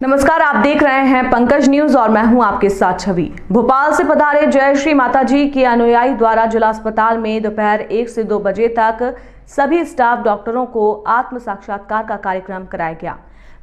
नमस्कार, आप देख रहे हैं पंकज न्यूज और मैं हूं आपके साथ छवि। भोपाल से पधारे जय श्री माताजी के अनुयायी द्वारा जिला अस्पताल में दोपहर 1 से 2 बजे तक सभी स्टाफ डॉक्टरों को आत्म साक्षात्कार का कार्यक्रम कराया गया,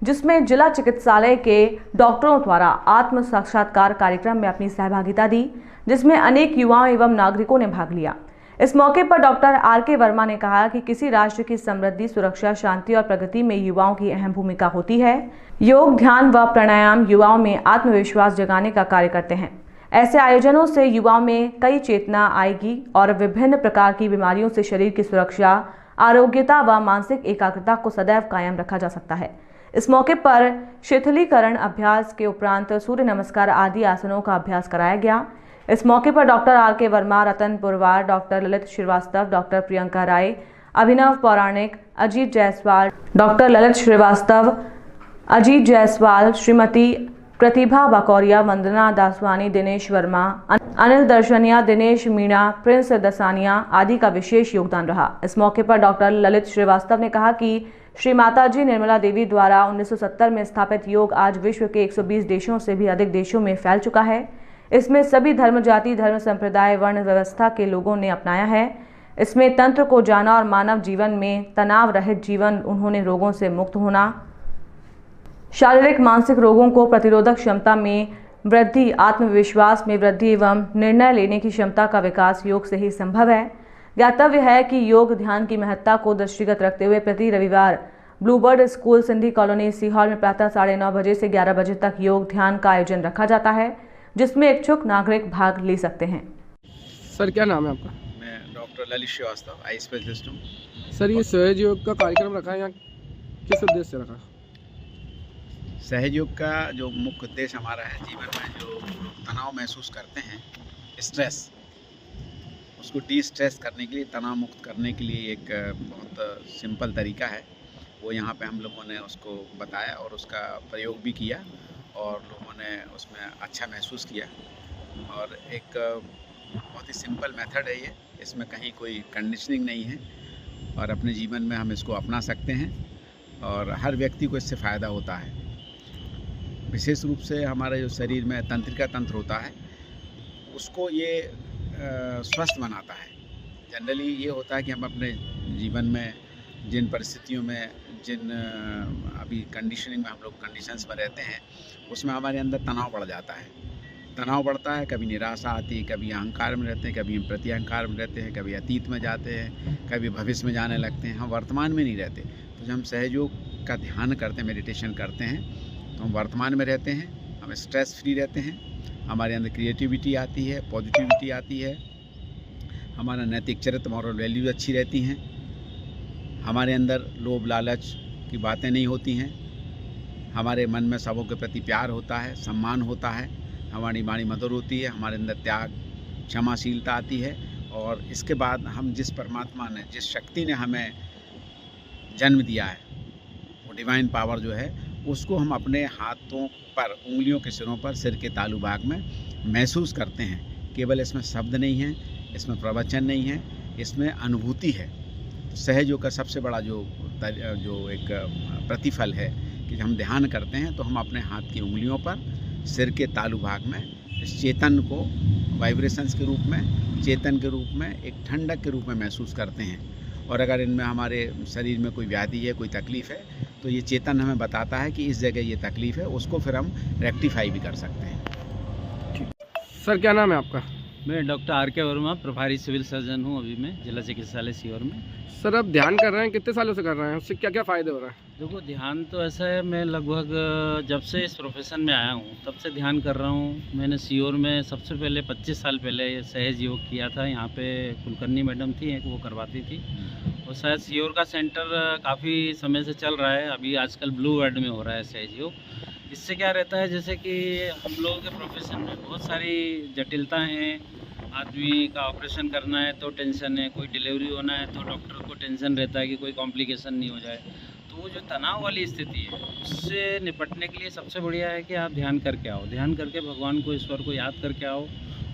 जिसमें जिला चिकित्सालय के डॉक्टरों द्वारा आत्म साक्षात्कार कार्यक्रम में अपनी सहभागिता दी, जिसमें अनेक युवाओं एवं नागरिकों ने भाग लिया। इस मौके पर डॉक्टर आर.के. वर्मा ने कहा कि किसी राष्ट्र की समृद्धि, सुरक्षा, शांति और प्रगति में युवाओं की अहम भूमिका होती है। योग, ध्यान व प्राणायाम युवाओं में आत्मविश्वास जगाने का कार्य करते हैं। ऐसे आयोजनों से युवाओं में कई चेतना आएगी और विभिन्न प्रकार की बीमारियों से शरीर की सुरक्षा, आरोग्यता व मानसिक एकाग्रता को सदैव कायम रखा जा सकता है। इस मौके पर शिथिलीकरण अभ्यास के उपरांत सूर्य नमस्कार आदि आसनों का अभ्यास कराया गया। इस मौके पर डॉक्टर आर.के. वर्मा, रतन पुरवार, डॉक्टर ललित श्रीवास्तव, डॉक्टर प्रियंका राय, अभिनव पौराणिक, अजीत जायसवाल, डॉक्टर ललित श्रीवास्तव, अजीत जायसवाल, श्रीमती प्रतिभा बकौरिया, वंदना दासवानी, दिनेश वर्मा, अनिल दर्शनिया, दिनेश मीणा, प्रिंस दसानिया आदि का विशेष योगदान रहा। इस मौके पर डॉक्टर ललित श्रीवास्तव ने कहा कि श्री माताजी निर्मला देवी द्वारा 1970 में स्थापित योग आज विश्व के 120 देशों से भी अधिक देशों में फैल चुका है। इसमें सभी धर्म, जाति, धर्म, संप्रदाय, वर्ण व्यवस्था के लोगों ने अपनाया है। इसमें तंत्र को जाना और मानव जीवन में तनाव रहित जीवन, उन्होंने रोगों से मुक्त होना, शारीरिक मानसिक रोगों को प्रतिरोधक क्षमता में वृद्धि, आत्मविश्वास में वृद्धि एवं निर्णय लेने की क्षमता का विकास योग से ही संभव है। ज्ञातव्य है कि योग ध्यान की महत्ता को दृष्टिगत रखते हुए प्रति रविवार ब्लूबर्ड स्कूल, सिंधी कॉलोनी, सीहॉल में प्रातः 9:30 बजे से 11 बजे तक योग ध्यान का आयोजन रखा जाता है, जिसमें इच्छुक नागरिक भाग ले सकते हैं। सर, क्या नाम है आपका? मैं doctor Lalit Shrivastava, eye specialist हूँ। सर, ये सहज योग का कार्यक्रम रखा है यहाँ किस उद्देश्य से रखा? सहयोग का जो मुख्य उद्देश्य हमारा है, जीवन में जो तनाव महसूस करते हैं, स्ट्रेस, उसको डी स्ट्रेस करने के लिए, तनाव मुक्त करने के लिए एक बहुत सिंपल तरीका है, वो यहाँ पे हम लोगों ने उसको बताया और उसका प्रयोग भी किया और लोगों ने उसमें अच्छा महसूस किया। और एक बहुत ही सिंपल मेथड है ये, इसमें कहीं कोई कंडीशनिंग नहीं है और अपने जीवन में हम इसको अपना सकते हैं और हर व्यक्ति को इससे फ़ायदा होता है। विशेष रूप से हमारा जो शरीर में तंत्रिका तंत्र होता है, उसको ये स्वस्थ बनाता है। जनरली ये होता है कि हम अपने जीवन में जिन परिस्थितियों में, जिन अभी कंडीशनिंग में हम लोग कंडीशंस में रहते हैं, उसमें हमारे अंदर तनाव बढ़ जाता है। तनाव बढ़ता है, कभी निराशा आती है, कभी अहंकार में रहते हैं, कभी हम प्रति अहंकार में रहते हैं, कभी अतीत में जाते हैं, कभी भविष्य में जाने लगते हैं, हम वर्तमान में नहीं रहते। तो जब हम सहयोग का ध्यान करते हैं, मेडिटेशन करते हैं, तो हम वर्तमान में रहते हैं, हम स्ट्रेस फ्री रहते हैं, हमारे अंदर क्रिएटिविटी आती है, पॉजिटिविटी आती है, हमारा नैतिक चरित्र, मॉरल वैल्यूज अच्छी रहती हैं, हमारे अंदर लोभ लालच की बातें नहीं होती हैं, हमारे मन में सबों के प्रति प्यार होता है, सम्मान होता है, हमारी वाणी मधुर होती है, हमारे अंदर त्याग, क्षमाशीलता आती है। और इसके बाद हम जिस परमात्मा ने, जिस शक्ति ने हमें जन्म दिया है, वो डिवाइन पावर जो है, उसको हम अपने हाथों पर, उंगलियों के सिरों पर, सिर के तालु भाग में महसूस करते हैं। केवल इसमें शब्द नहीं है, इसमें प्रवचन नहीं है, इसमें अनुभूति है। सहयोग का सबसे बड़ा जो एक प्रतिफल है कि जब हम ध्यान करते हैं तो हम अपने हाथ की उंगलियों पर, सिर के तालु भाग में इस चेतन को वाइब्रेशंस के रूप में, चेतन के रूप में, एक ठंडक के रूप में महसूस करते हैं। और अगर इनमें हमारे शरीर में कोई व्याधि है, कोई तकलीफ़ है, तो ये चेतन हमें बताता है कि इस जगह ये तकलीफ़ है, उसको फिर हम रेक्टिफाई भी कर सकते हैं। सर, क्या नाम है आपका? मैं डॉक्टर आर.के. वर्मा, प्रभारी सिविल सर्जन हूँ अभी मैं जिला चिकित्सालय सीहोर में। सर, आप ध्यान कर रहे हैं, कितने सालों से कर रहे हैं? उससे क्या क्या फ़ायदे हो रहे हैं? देखो, ध्यान तो ऐसा है, मैं लगभग जब से इस प्रोफेशन में आया हूँ तब से ध्यान कर रहा हूँ। मैंने सीहोर में सबसे पहले 25 साल पहले सहज योग किया था। यहाँ पे कुलकर्णी मैडम थी, एक वो करवाती थी, और शायद सीहोर का सेंटर काफ़ी समय से चल रहा है। अभी आजकल ब्लूबर्ड में हो रहा है सहज योग। इससे क्या रहता है, जैसे कि हम लोगों के प्रोफेशन में बहुत सारी जटिलता हैं। आदमी का ऑपरेशन करना है तो टेंशन है, कोई डिलीवरी होना है तो डॉक्टर को टेंशन रहता है कि कोई कॉम्प्लिकेशन नहीं हो जाए। तो वो जो तनाव वाली स्थिति है, उससे निपटने के लिए सबसे बढ़िया है कि आप ध्यान करके आओ। ध्यान करके भगवान को, ईश्वर को याद करके आओ।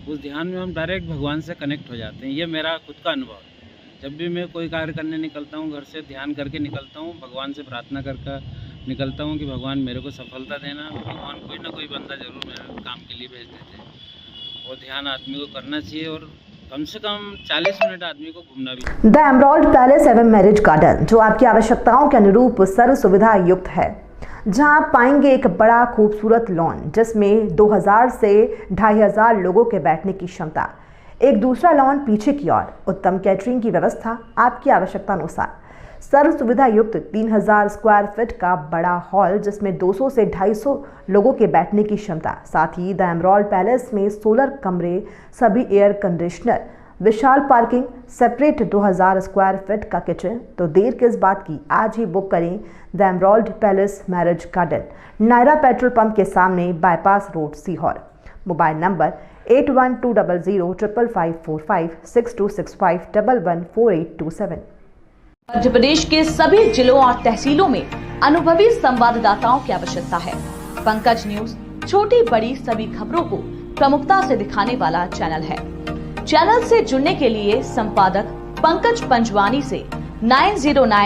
उस ध्यान में हम डायरेक्ट भगवान से कनेक्ट हो जाते हैं। ये मेरा खुद का अनुभव है। जब भी मैं कोई कार्य करने निकलता हूँ, घर से ध्यान करके निकलता हूँ, भगवान से प्रार्थना करके निकलता हूँ कि भगवान मेरे को सफलता देना। भगवान कोई ना कोई बंदा जरूर मेरे काम के लिए भेज देते हैं। और ध्यान आदमी को करना चाहिए और कम से कम 40 मिनट आदमी को घूमना भी। द एमराल्ड पैलेस एवं मैरिज गार्डन जो आपकी आवश्यकताओं के अनुरूप सर्व सुविधा युक्त है, जहां आप पाएंगे एक बड़ा खूबसूरत लॉन जिसमें 2000 से 2500 लोगों के बैठने की क्षमता, एक दूसरा लॉन पीछे की ओर, उत्तम कैटरिंग की व्यवस्था आपकी आवश्यकता अनुसार, सर्व सुविधा युक्त 3000 स्क्वायर फीट का बड़ा हॉल जिसमें 200 से 250 लोगों के बैठने की क्षमता, साथ ही द एमराल्ड पैलेस में 16 कमरे, सभी एयर कंडीशनर, विशाल पार्किंग, सेपरेट 2000 स्क्वायर फीट का किचन। तो देर किस बात की, आज ही बुक करें the emerald palace marriage garden, Nayara petrol pump के सामने, bypass road, Sehore. Mobile number 8120005545 6265114827। Madhya Pradesh के सभी जिलों और तहसीलों में अनुभवी संवाददाताओं की आवश्यकता है। पंकज न्यूज छोटी बड़ी सभी खबरों को प्रमुखता से दिखाने वाला चैनल है। चैनल से जुड़ने के लिए संपादक पंकज पंजवानी से 909